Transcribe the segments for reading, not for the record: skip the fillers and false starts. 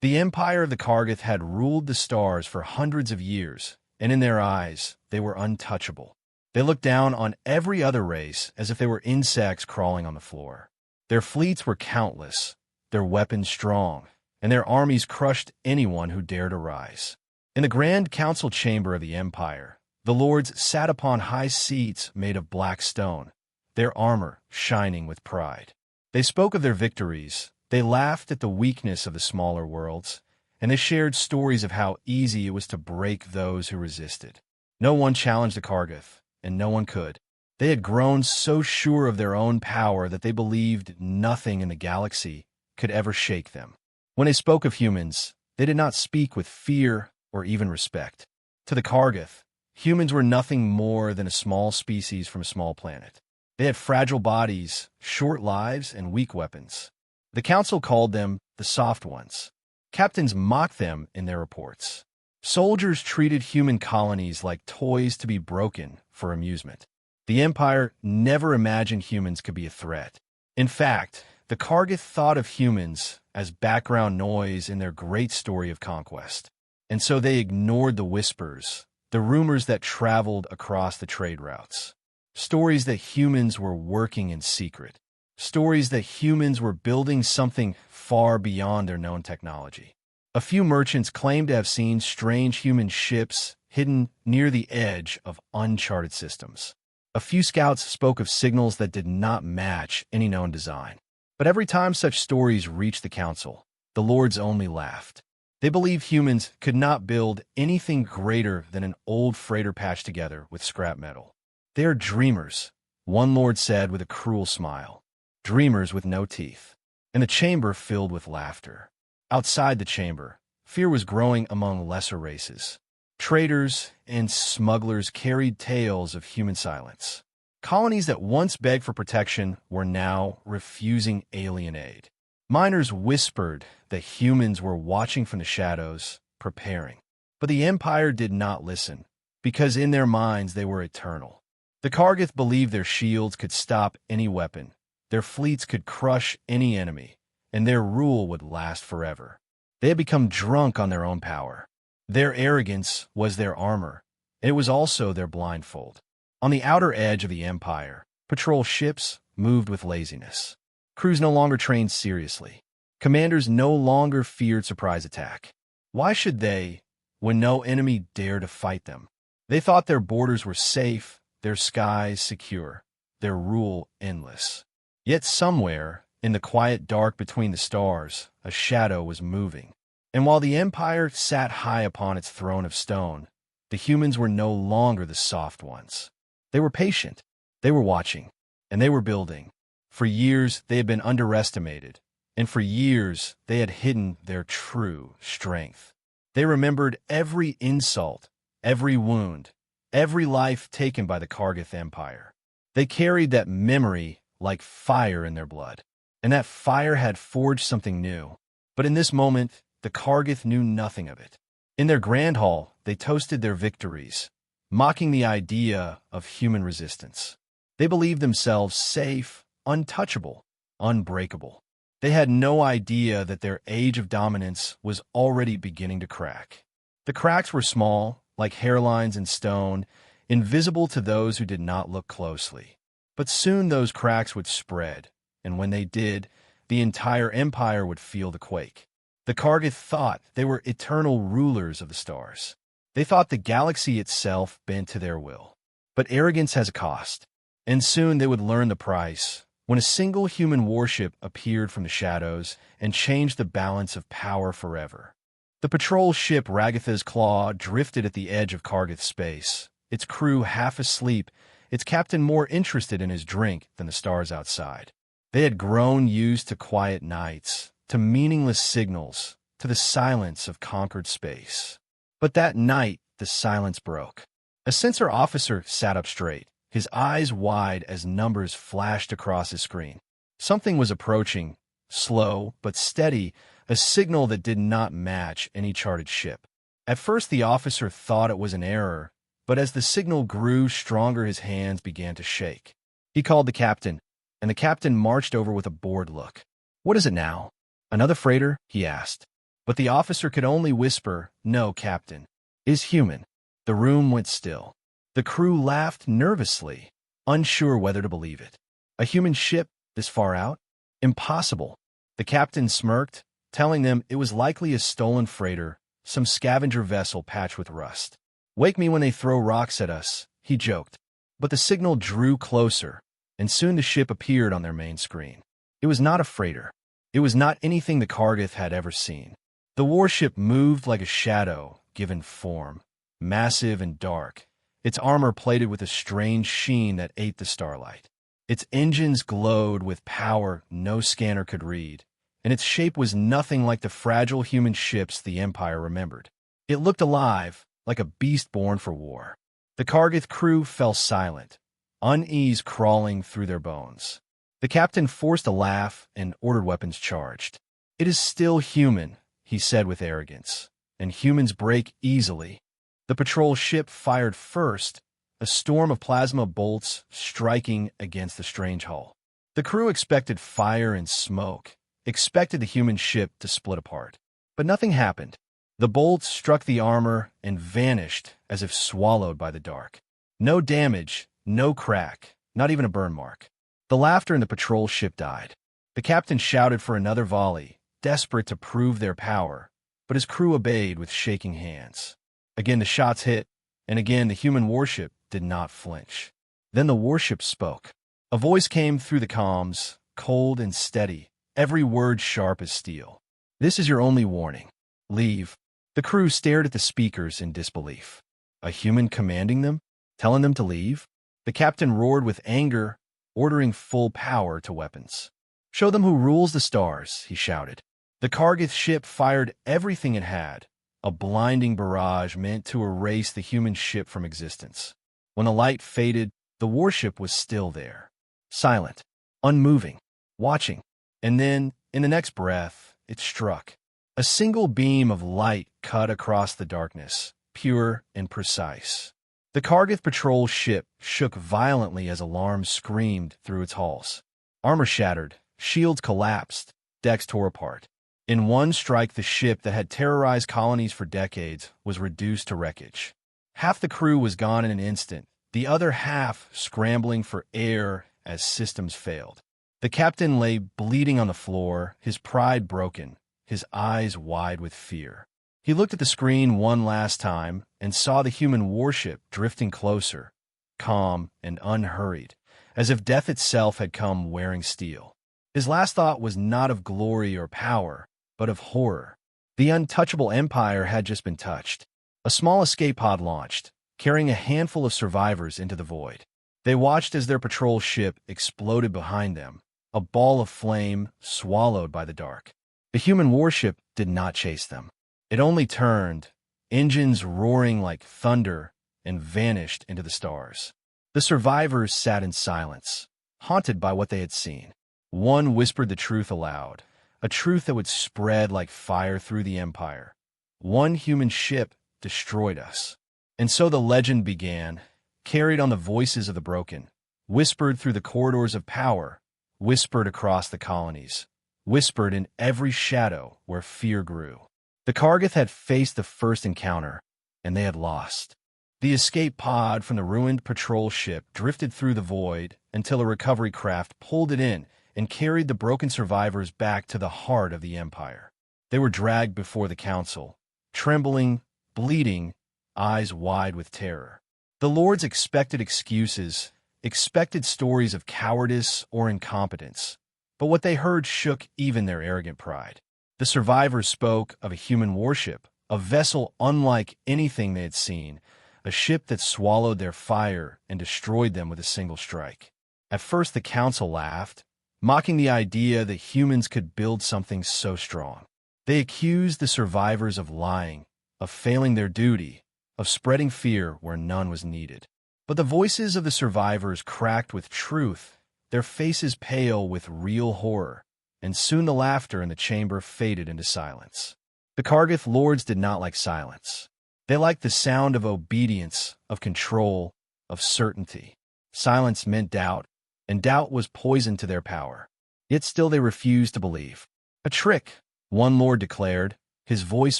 The empire of the Kargath had ruled the stars for hundreds of years, and in their eyes, they were untouchable. They looked down on every other race as if they were insects crawling on the floor. Their fleets were countless, their weapons strong, and their armies crushed anyone who dared arise. In the grand council chamber of the empire, the lords sat upon high seats made of black stone, their armor shining with pride. They spoke of their victories, they laughed at the weakness of the smaller worlds, and they shared stories of how easy it was to break those who resisted. No one challenged the Kargath, and no one could. They had grown so sure of their own power that they believed nothing in the galaxy could ever shake them. When they spoke of humans, they did not speak with fear or even respect. To the Kargath, humans were nothing more than a small species from a small planet. They had fragile bodies, short lives, and weak weapons. The council called them the soft ones. Captains mocked them in their reports. Soldiers treated human colonies like toys to be broken for amusement. The Empire never imagined humans could be a threat. In fact, the Kargath thought of humans as background noise in their great story of conquest. And so they ignored the whispers, the rumors that traveled across the trade routes. Stories that humans were working in secret. Stories that humans were building something far beyond their known technology. A few merchants claimed to have seen strange human ships hidden near the edge of uncharted systems. A few scouts spoke of signals that did not match any known design. But every time such stories reached the council, the lords only laughed. They believed humans could not build anything greater than an old freighter patched together with scrap metal. They are dreamers, one lord said with a cruel smile. Dreamers with no teeth. And the chamber filled with laughter. Outside the chamber, fear was growing among lesser races. Traders and smugglers carried tales of human silence. Colonies that once begged for protection were now refusing alien aid. Miners whispered that humans were watching from the shadows, preparing. But the Empire did not listen, because in their minds they were eternal. The Kargath believed their shields could stop any weapon, their fleets could crush any enemy, and their rule would last forever. They had become drunk on their own power. Their arrogance was their armor, and it was also their blindfold. On the outer edge of the Empire, patrol ships moved with laziness. Crews no longer trained seriously. Commanders no longer feared surprise attack. Why should they, when no enemy dared to fight them? They thought their borders were safe, their skies secure, their rule endless. Yet somewhere, in the quiet dark between the stars, a shadow was moving. And while the Empire sat high upon its throne of stone, the humans were no longer the soft ones. They were patient, they were watching, and they were building. For years, they had been underestimated, and for years, they had hidden their true strength. They remembered every insult, every wound, every life taken by the Kargath Empire. They carried that memory like fire in their blood, and that fire had forged something new. But in this moment, the Kargath knew nothing of it. In their grand hall, they toasted their victories, mocking the idea of human resistance. They believed themselves safe, untouchable, unbreakable. They had no idea that their age of dominance was already beginning to crack. The cracks were small, like hairlines in stone, invisible to those who did not look closely. But soon those cracks would spread, and when they did, the entire empire would feel the quake. The Kargath thought they were eternal rulers of the stars. They thought the galaxy itself bent to their will. But arrogance has a cost, and soon they would learn the price when a single human warship appeared from the shadows and changed the balance of power forever. The patrol ship Ragatha's Claw drifted at the edge of Kargath space, its crew half asleep, its captain more interested in his drink than the stars outside. They had grown used to quiet nights, to meaningless signals, to the silence of conquered space. But that night, the silence broke. A sensor officer sat up straight, his eyes wide as numbers flashed across his screen. Something was approaching, slow but steady, a signal that did not match any charted ship. At first the officer thought it was an error, but as the signal grew stronger his hands began to shake. He called the captain, and the captain marched over with a bored look. "What is it now? Another freighter?" he asked. But the officer could only whisper, "No, Captain. Is human." The room went still. The crew laughed nervously, unsure whether to believe it. A human ship this far out? Impossible. The captain smirked, telling them it was likely a stolen freighter, some scavenger vessel patched with rust. "Wake me when they throw rocks at us," he joked. But the signal drew closer, and soon the ship appeared on their main screen. It was not a freighter. It was not anything the Kargath had ever seen. The warship moved like a shadow given form, massive and dark, its armor plated with a strange sheen that ate the starlight. Its engines glowed with power no scanner could read, and its shape was nothing like the fragile human ships the Empire remembered. It looked alive, like a beast born for war. The Kargath crew fell silent, unease crawling through their bones. The captain forced a laugh and ordered weapons charged. "It is still human," he said with arrogance, "and humans break easily." The patrol ship fired first, a storm of plasma bolts striking against the strange hull. The crew expected fire and smoke, expected the human ship to split apart. But nothing happened. The bolts struck the armor and vanished as if swallowed by the dark. No damage, no crack, not even a burn mark. The laughter in the patrol ship died. The captain shouted for another volley, desperate to prove their power, but his crew obeyed with shaking hands. Again the shots hit, and again the human warship did not flinch. Then the warship spoke. A voice came through the comms, cold and steady, every word sharp as steel. "This is your only warning. Leave." The crew stared at the speakers in disbelief. A human commanding them? Telling them to leave? The captain roared with anger, ordering full power to weapons. "Show them who rules the stars," he shouted. The Kargath ship fired everything it had, a blinding barrage meant to erase the human ship from existence. When the light faded, the warship was still there, silent, unmoving, watching. And then, in the next breath, it struck. A single beam of light cut across the darkness, pure and precise. The Kargath patrol ship shook violently as alarms screamed through its hulls. Armor shattered, shields collapsed, decks tore apart. In one strike, the ship that had terrorized colonies for decades was reduced to wreckage. Half the crew was gone in an instant, the other half scrambling for air as systems failed. The captain lay bleeding on the floor, his pride broken, his eyes wide with fear. He looked at the screen one last time and saw the human warship drifting closer, calm and unhurried, as if death itself had come wearing steel. His last thought was not of glory or power, but of horror. The Untouchable Empire had just been touched. A small escape pod launched, carrying a handful of survivors into the void. They watched as their patrol ship exploded behind them, a ball of flame swallowed by the dark. The human warship did not chase them. It only turned, engines roaring like thunder, and vanished into the stars. The survivors sat in silence, haunted by what they had seen. One whispered the truth aloud, a truth that would spread like fire through the empire. One human ship destroyed us. And so the legend began, carried on the voices of the broken, whispered through the corridors of power, whispered across the colonies, whispered in every shadow where fear grew. The Kargath had faced the first encounter, and they had lost. The escape pod from the ruined patrol ship drifted through the void until a recovery craft pulled it in and carried the broken survivors back to the heart of the Empire. They were dragged before the council, trembling, bleeding, eyes wide with terror. The lords expected excuses, expected stories of cowardice or incompetence, but what they heard shook even their arrogant pride. The survivors spoke of a human warship, a vessel unlike anything they had seen, a ship that swallowed their fire and destroyed them with a single strike. At first the council laughed, mocking the idea that humans could build something so strong. They accused the survivors of lying, of failing their duty, of spreading fear where none was needed. But the voices of the survivors cracked with truth, their faces pale with real horror, and soon the laughter in the chamber faded into silence. The Kargath lords did not like silence. They liked the sound of obedience, of control, of certainty. Silence meant doubt, and doubt was poison to their power. Yet still they refused to believe. "A trick," one lord declared, his voice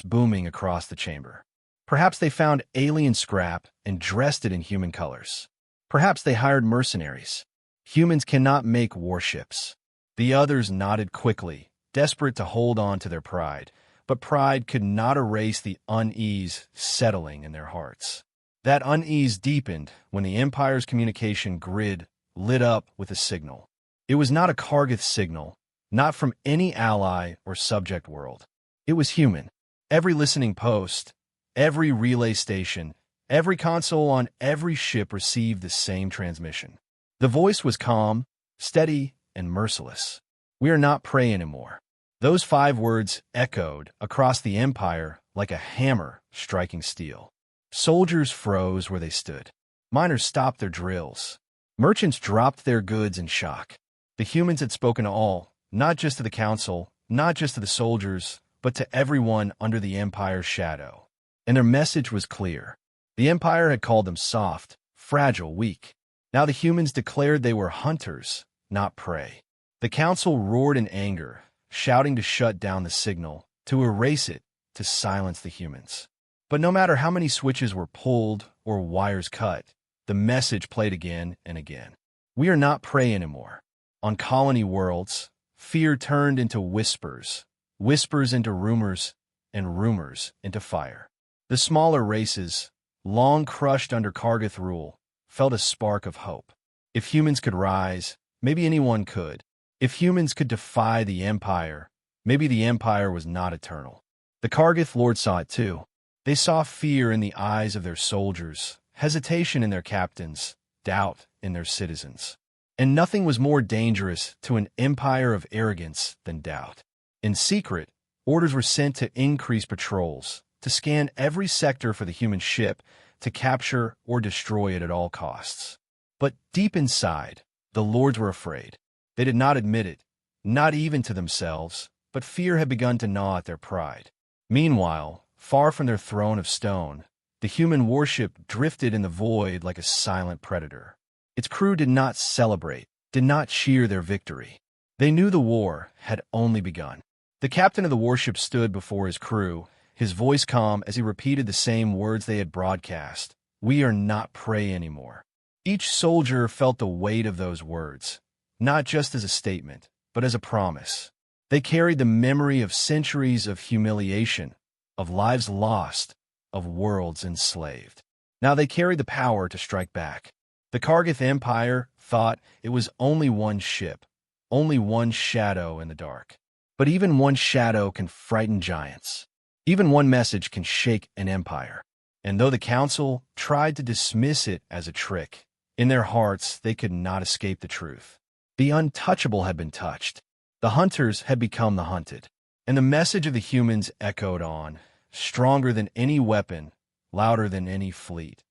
booming across the chamber. Perhaps they found alien scrap and dressed it in human colors. Perhaps they hired mercenaries. Humans cannot make warships. The others nodded quickly, desperate to hold on to their pride, but pride could not erase the unease settling in their hearts. That unease deepened when the Empire's communication grid lit up with a signal. It was not a Kargath signal, not from any ally or subject world. It was human. Every listening post, every relay station, every console on every ship received the same transmission. The voice was calm, steady, and merciless. "We are not prey anymore." Those 5 words echoed across the Empire like a hammer striking steel. Soldiers froze where they stood. Miners stopped their drills. Merchants dropped their goods in shock. The humans had spoken to all, not just to the council, not just to the soldiers, but to everyone under the Empire's shadow. And their message was clear. The Empire had called them soft, fragile, weak. Now the humans declared they were hunters, not prey. The council roared in anger, shouting to shut down the signal, to erase it, to silence the humans. But no matter how many switches were pulled or wires cut, the message played again and again. "We are not prey anymore." On colony worlds, fear turned into whispers, whispers into rumors, and rumors into fire. The smaller races, long crushed under Kargath rule, felt a spark of hope. If humans could rise, maybe anyone could. If humans could defy the Empire, maybe the Empire was not eternal. The Kargath lords saw it too. They saw fear in the eyes of their soldiers, hesitation in their captains, doubt in their citizens. And nothing was more dangerous to an empire of arrogance than doubt. In secret, orders were sent to increase patrols, to scan every sector for the human ship, to capture or destroy it at all costs. But deep inside, the lords were afraid. They did not admit it, not even to themselves, but fear had begun to gnaw at their pride. Meanwhile, far from their throne of stone, the human warship drifted in the void like a silent predator. Its crew did not celebrate, did not cheer their victory. They knew the war had only begun. The captain of the warship stood before his crew, his voice calm as he repeated the same words they had broadcast. "We are not prey anymore." Each soldier felt the weight of those words, not just as a statement, but as a promise. They carried the memory of centuries of humiliation, of lives lost, of worlds enslaved. Now they carried the power to strike back. The Kargath Empire thought it was only one ship, only one shadow in the dark. But even one shadow can frighten giants. Even one message can shake an empire. And though the council tried to dismiss it as a trick, in their hearts they could not escape the truth. The untouchable had been touched. The hunters had become the hunted. And the message of the humans echoed on, stronger than any weapon, louder than any fleet.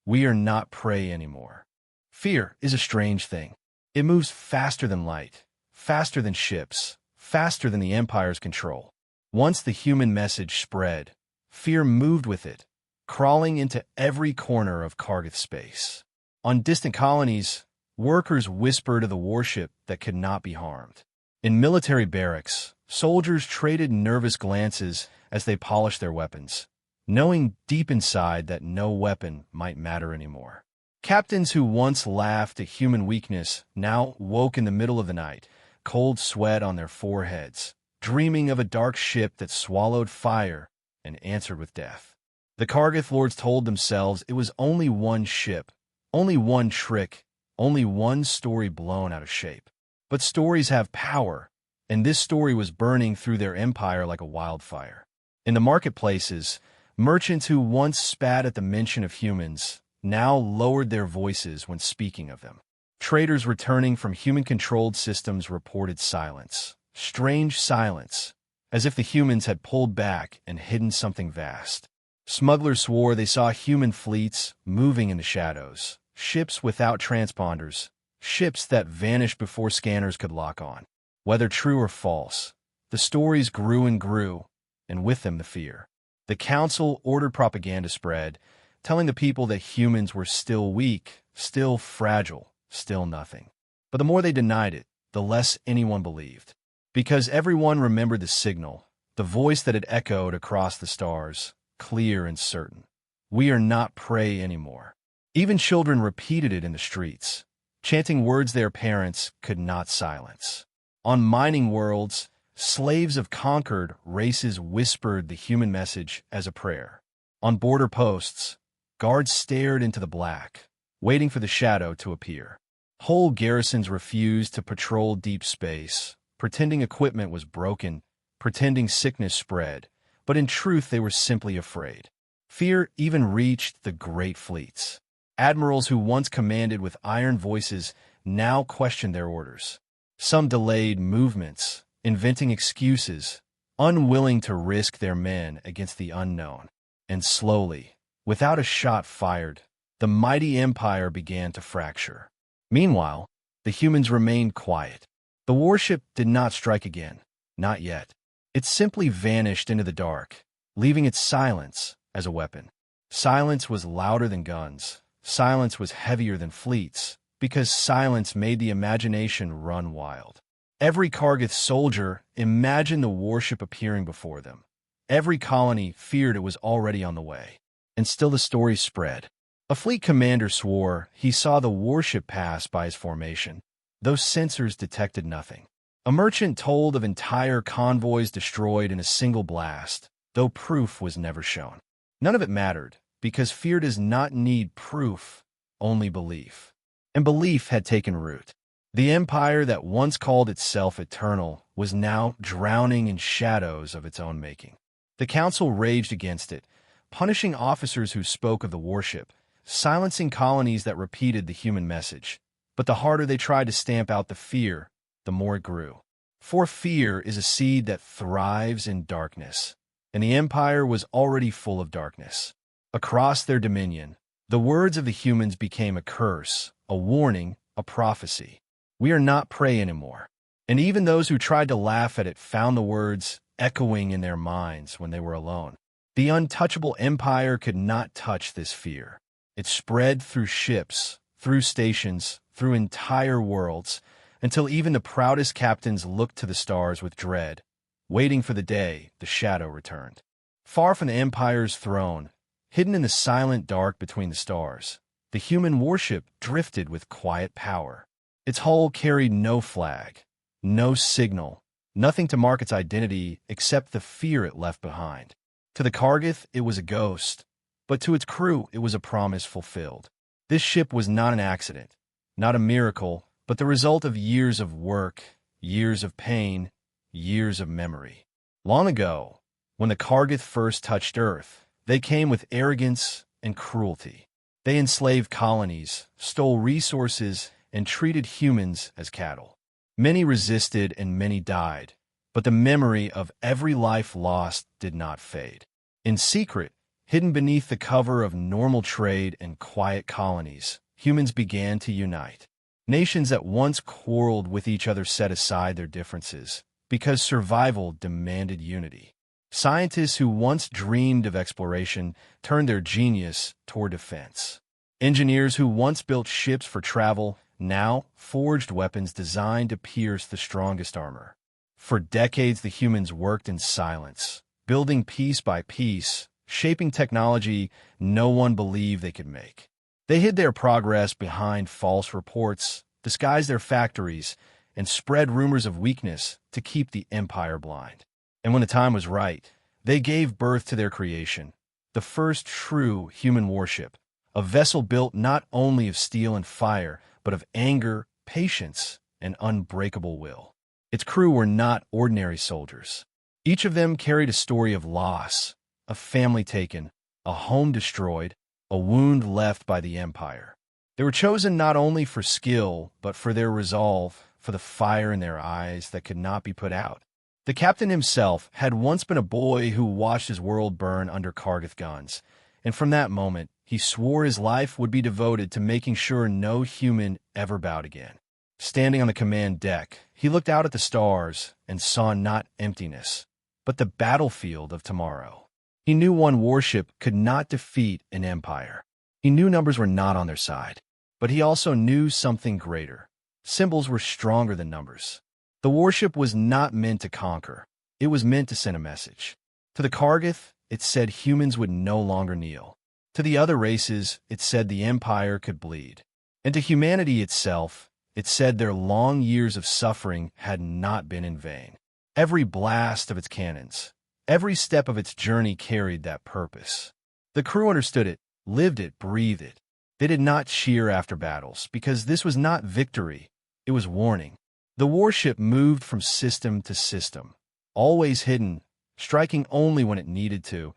We are not prey anymore. Fear is a strange thing. It moves faster than light, faster than ships, faster than the Empire's control. Once the human message spread, fear moved with it, crawling into every corner of Kargath space. On distant colonies, workers whispered of the warship that could not be harmed. In military barracks, soldiers traded nervous glances as they polished their weapons, knowing deep inside that no weapon might matter anymore. Captains who once laughed at human weakness now woke in the middle of the night, cold sweat on their foreheads, dreaming of a dark ship that swallowed fire and answered with death. The Kargath lords told themselves it was only one ship, only one trick, only one story blown out of shape. But stories have power, and this story was burning through their empire like a wildfire. In the marketplaces, merchants who once spat at the mention of humans now lowered their voices when speaking of them. Traders returning from human-controlled systems reported silence, strange silence, as if the humans had pulled back and hidden something vast. Smugglers swore they saw human fleets moving in the shadows, ships without transponders, ships that vanished before scanners could lock on. Whether true or false, the stories grew and grew, and with them the fear. The council ordered propaganda spread, telling the people that humans were still weak, still fragile, still nothing. But the more they denied it, the less anyone believed. Because everyone remembered the signal, the voice that had echoed across the stars, clear and certain. We are not prey anymore. Even children repeated it in the streets, chanting words their parents could not silence. On mining worlds, slaves of conquered races whispered the human message as a prayer. On border posts, guards stared into the black, waiting for the shadow to appear. Whole garrisons refused to patrol deep space, pretending equipment was broken, pretending sickness spread, but in truth they were simply afraid. Fear even reached the great fleets. Admirals who once commanded with iron voices now questioned their orders. Some delayed movements, inventing excuses, unwilling to risk their men against the unknown. And slowly, without a shot fired, the mighty empire began to fracture. Meanwhile, the humans remained quiet. The warship did not strike again, not yet. It simply vanished into the dark, leaving its silence as a weapon. Silence was louder than guns. Silence was heavier than fleets, because silence made the imagination run wild. Every Kargath soldier imagined the warship appearing before them. Every colony feared it was already on the way. And still the story spread. A fleet commander swore he saw the warship pass by his formation. Those sensors detected nothing. A merchant told of entire convoys destroyed in a single blast, though proof was never shown. None of it mattered, because fear does not need proof, only belief. And belief had taken root. The empire that once called itself eternal was now drowning in shadows of its own making. The council raged against it, punishing officers who spoke of the warship, silencing colonies that repeated the human message. But the harder they tried to stamp out the fear, the more it grew. For fear is a seed that thrives in darkness, and the empire was already full of darkness. Across their dominion, the words of the humans became a curse, a warning, a prophecy. We are not prey anymore. And even those who tried to laugh at it found the words echoing in their minds when they were alone. The untouchable empire could not touch this fear. It spread through ships, through stations, through entire worlds, until even the proudest captains looked to the stars with dread, waiting for the day the shadow returned. Far from the empire's throne, hidden in the silent dark between the stars, the human warship drifted with quiet power. Its hull carried no flag, no signal, nothing to mark its identity except the fear it left behind. To the Kargath, it was a ghost, but to its crew, it was a promise fulfilled. This ship was not an accident, not a miracle, but the result of years of work, years of pain, years of memory. Long ago, when the Kargath first touched Earth, they came with arrogance and cruelty. They enslaved colonies, stole resources, and treated humans as cattle. Many resisted and many died, but the memory of every life lost did not fade. In secret, hidden beneath the cover of normal trade and quiet colonies, humans began to unite. Nations that once quarreled with each other set aside their differences, because survival demanded unity. Scientists who once dreamed of exploration turned their genius toward defense. Engineers who once built ships for travel now forged weapons designed to pierce the strongest armor. For decades, the humans worked in silence, building piece by piece, shaping technology no one believed they could make. They hid their progress behind false reports, disguised their factories, and spread rumors of weakness to keep the empire blind. And when the time was right, they gave birth to their creation, the first true human warship, a vessel built not only of steel and fire, but of anger, patience, and unbreakable will. Its crew were not ordinary soldiers. Each of them carried a story of loss, a family taken, a home destroyed, a wound left by the empire. They were chosen not only for skill, but for their resolve, for the fire in their eyes that could not be put out. The captain himself had once been a boy who watched his world burn under Kargath guns, and from that moment, he swore his life would be devoted to making sure no human ever bowed again. Standing on the command deck, he looked out at the stars and saw not emptiness, but the battlefield of tomorrow. He knew one warship could not defeat an empire. He knew numbers were not on their side, but he also knew something greater. Symbols were stronger than numbers. The warship was not meant to conquer. It was meant to send a message. To the Kargath, it said humans would no longer kneel. To the other races, it said the Empire could bleed. And to humanity itself, it said their long years of suffering had not been in vain. Every blast of its cannons, every step of its journey carried that purpose. The crew understood it, lived it, breathed it. They did not cheer after battles, because this was not victory, it was warning. The warship moved from system to system, always hidden, striking only when it needed to,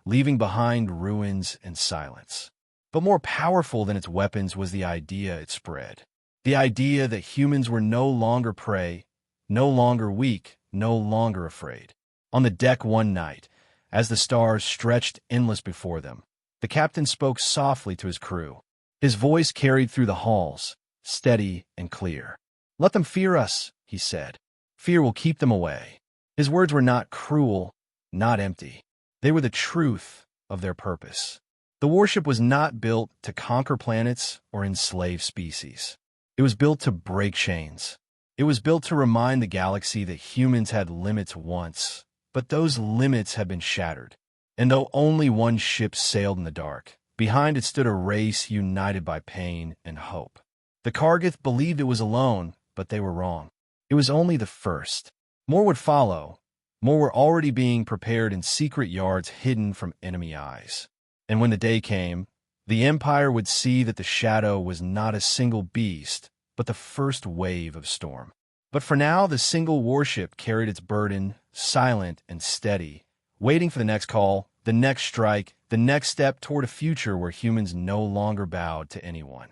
leaving behind ruins and silence. But more powerful than its weapons was the idea it spread. The idea that humans were no longer prey, no longer weak, no longer afraid. On the deck one night, as the stars stretched endless before them, the captain spoke softly to his crew. His voice carried through the halls, steady and clear. "Let them fear us," he said. "Fear will keep them away." His words were not cruel, not empty. They were the truth of their purpose. The warship was not built to conquer planets or enslave species. It was built to break chains. It was built to remind the galaxy that humans had limits once, but those limits had been shattered. And though only one ship sailed in the dark, behind it stood a race united by pain and hope. The Kargath believed it was alone, but they were wrong. It was only the first. More would follow. More were already being prepared in secret yards hidden from enemy eyes. And when the day came, the Empire would see that the shadow was not a single beast, but the first wave of storm. But for now, the single warship carried its burden, silent and steady, waiting for the next call, the next strike, the next step toward a future where humans no longer bowed to anyone.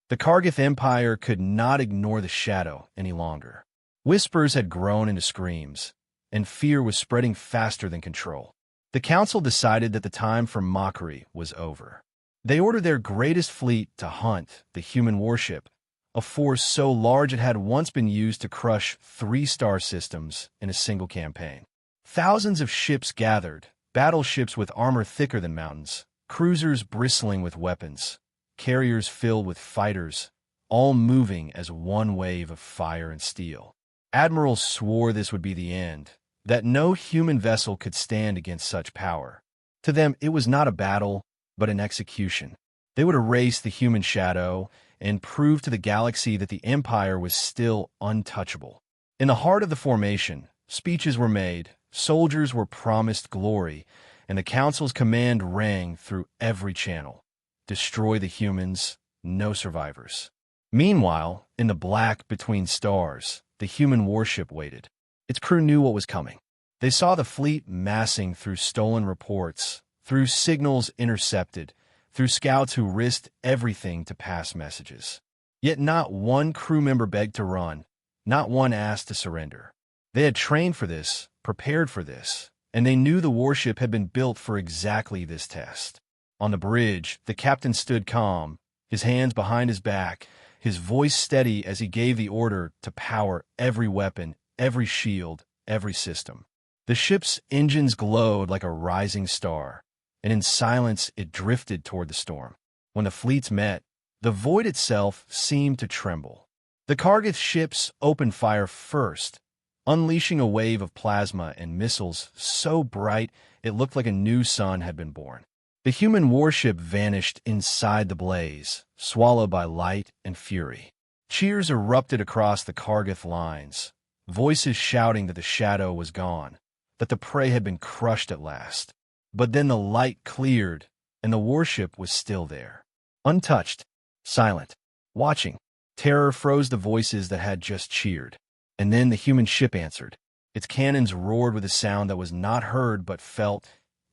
The Kargath Empire could not ignore the shadow any longer. Whispers had grown into screams, and fear was spreading faster than control. The council decided that the time for mockery was over. They ordered their greatest fleet to hunt the human warship, a force so large it had once been used to crush 3 star systems in a single campaign. Thousands of ships gathered, battleships with armor thicker than mountains, cruisers bristling with weapons, carriers filled with fighters, all moving as one wave of fire and steel. Admirals swore this would be the end, that no human vessel could stand against such power. To them, it was not a battle, but an execution. They would erase the human shadow and prove to the galaxy that the Empire was still untouchable. In the heart of the formation, speeches were made, soldiers were promised glory, and the Council's command rang through every channel. Destroy the humans, no survivors. Meanwhile, in the black between stars, the human warship waited. Its crew knew what was coming. They saw the fleet massing through stolen reports, through signals intercepted, through scouts who risked everything to pass messages. Yet not one crew member begged to run, not one asked to surrender. They had trained for this, prepared for this, and they knew the warship had been built for exactly this test. On the bridge, the captain stood calm, his hands behind his back, his voice steady as he gave the order to power every weapon, every shield, every system. The ship's engines glowed like a rising star, and in silence it drifted toward the storm. When the fleets met, the void itself seemed to tremble. The Kargath ships opened fire first, unleashing a wave of plasma and missiles so bright it looked like a new sun had been born. The human warship vanished inside the blaze, swallowed by light and fury. Cheers erupted across the Kargath lines, voices shouting that the shadow was gone, that the prey had been crushed at last. But then the light cleared, and the warship was still there. Untouched, silent, watching. Terror froze the voices that had just cheered. And then the human ship answered. Its cannons roared with a sound that was not heard but felt,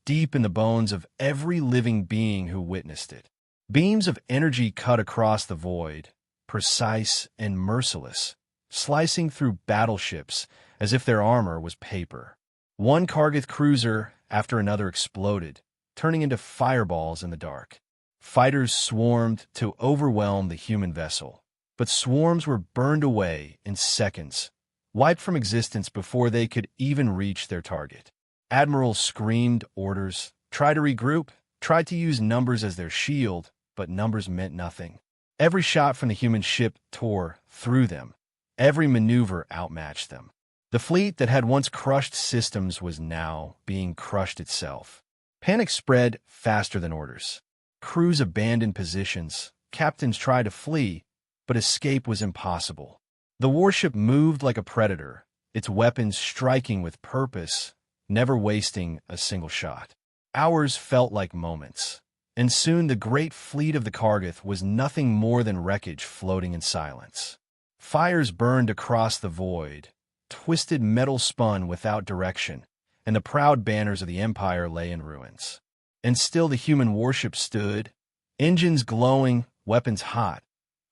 deep in the bones of every living being who witnessed it. Beams of energy cut across the void, precise and merciless, slicing through battleships as if their armor was paper. One Kargath cruiser after another exploded, turning into fireballs in the dark. Fighters swarmed to overwhelm the human vessel, but swarms were burned away in seconds, wiped from existence before they could even reach their target. Admirals screamed orders, tried to regroup, tried to use numbers as their shield, but numbers meant nothing. Every shot from the human ship tore through them. Every maneuver outmatched them. The fleet that had once crushed systems was now being crushed itself. Panic spread faster than orders. Crews abandoned positions, captains tried to flee, but escape was impossible. The warship moved like a predator, its weapons striking with purpose, never wasting a single shot. Hours felt like moments, and soon the great fleet of the Kargath was nothing more than wreckage floating in silence. Fires burned across the void, twisted metal spun without direction, and the proud banners of the Empire lay in ruins. And still the human warship stood, engines glowing, weapons hot,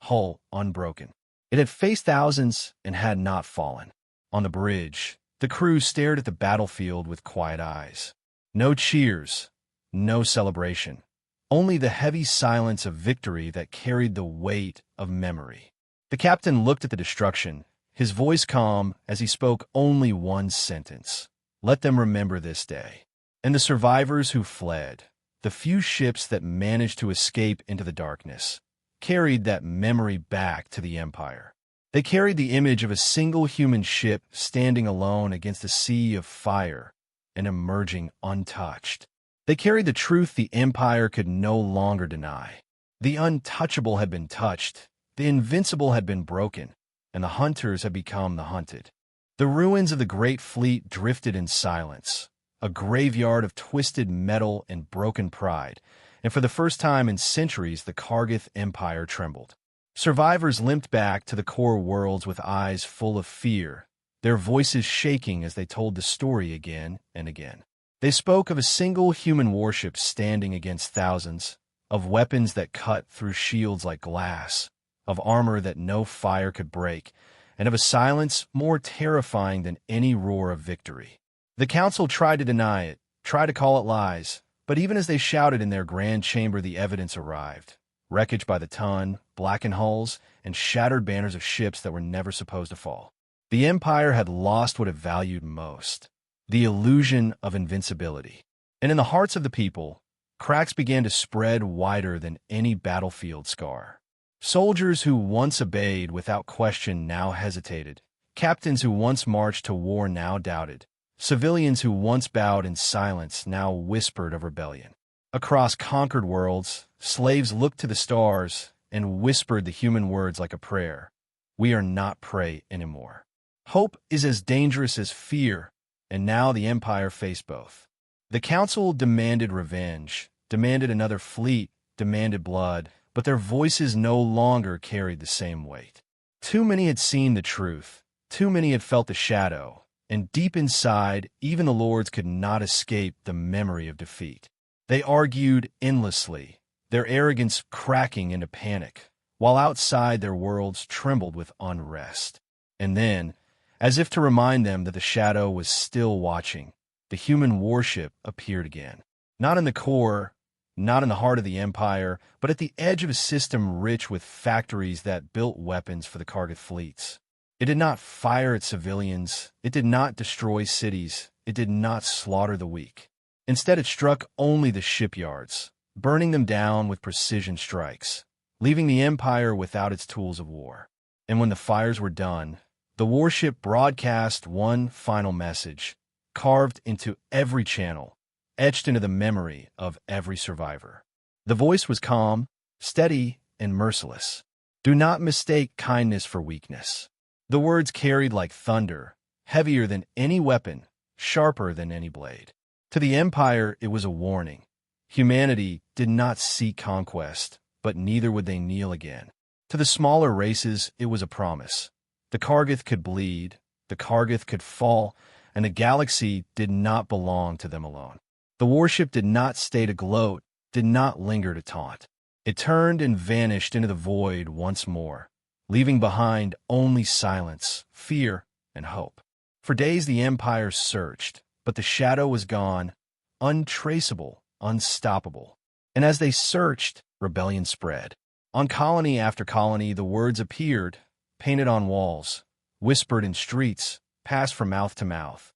hull unbroken. It had faced thousands and had not fallen. On the bridge, the crew stared at the battlefield with quiet eyes. No cheers, no celebration, only the heavy silence of victory that carried the weight of memory. The captain looked at the destruction, his voice calm as he spoke only one sentence. Let them remember this day. And the survivors who fled, the few ships that managed to escape into the darkness, carried that memory back to the Empire. They carried the image of a single human ship standing alone against a sea of fire and emerging untouched. They carried the truth the Empire could no longer deny. The untouchable had been touched, the invincible had been broken, and the hunters had become the hunted. The ruins of the great fleet drifted in silence, a graveyard of twisted metal and broken pride, and for the first time in centuries the Kargath Empire trembled. Survivors limped back to the core worlds with eyes full of fear, their voices shaking as they told the story again and again. They spoke of a single human warship standing against thousands, of weapons that cut through shields like glass, of armor that no fire could break, and of a silence more terrifying than any roar of victory. The council tried to deny it, tried to call it lies, but even as they shouted in their grand chamber, the evidence arrived. Wreckage by the ton, blackened hulls, and shattered banners of ships that were never supposed to fall. The Empire had lost what it valued most, the illusion of invincibility. And in the hearts of the people, cracks began to spread wider than any battlefield scar. Soldiers who once obeyed without question now hesitated. Captains who once marched to war now doubted. Civilians who once bowed in silence now whispered of rebellion. Across conquered worlds, slaves looked to the stars and whispered the human words like a prayer. We are not prey anymore. Hope is as dangerous as fear, and now the Empire faced both. The Council demanded revenge, demanded another fleet, demanded blood, but their voices no longer carried the same weight. Too many had seen the truth, too many had felt the shadow, and deep inside, even the lords could not escape the memory of defeat. They argued endlessly, their arrogance cracking into panic, while outside their worlds trembled with unrest. And then, as if to remind them that the shadow was still watching, the human warship appeared again. Not in the core, not in the heart of the Empire, but at the edge of a system rich with factories that built weapons for the Kargath fleets. It did not fire at civilians, it did not destroy cities, it did not slaughter the weak. Instead, it struck only the shipyards, burning them down with precision strikes, leaving the Empire without its tools of war. And when the fires were done, the warship broadcast one final message, carved into every channel, etched into the memory of every survivor. The voice was calm, steady, and merciless. Do not mistake kindness for weakness. The words carried like thunder, heavier than any weapon, sharper than any blade. To the Empire, it was a warning. Humanity did not seek conquest, but neither would they kneel again. To the smaller races, it was a promise. The Kargath could bleed, the Kargath could fall, and the galaxy did not belong to them alone. The warship did not stay to gloat, did not linger to taunt. It turned and vanished into the void once more, leaving behind only silence, fear, and hope. For days the Empire searched, but the shadow was gone, untraceable, unstoppable. And as they searched, rebellion spread. On colony after colony, the words appeared, painted on walls, whispered in streets, passed from mouth to mouth.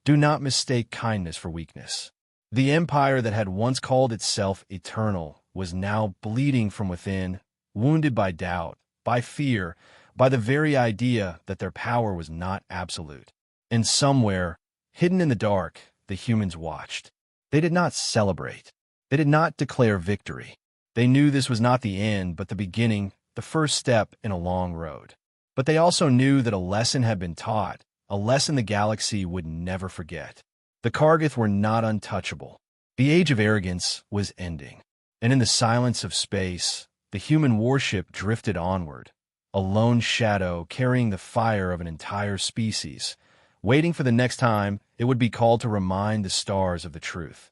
Do not mistake kindness for weakness. The Empire that had once called itself eternal was now bleeding from within, wounded by doubt, by fear, by the very idea that their power was not absolute. And somewhere, hidden in the dark, the humans watched. They did not celebrate. They did not declare victory. They knew this was not the end, but the beginning, the first step in a long road. But they also knew that a lesson had been taught, a lesson the galaxy would never forget. The Kargath were not untouchable. The age of arrogance was ending. And in the silence of space, the human warship drifted onward, a lone shadow carrying the fire of an entire species, waiting for the next time it would be called to remind the stars of the truth.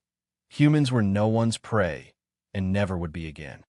Humans were no one's prey, and never would be again.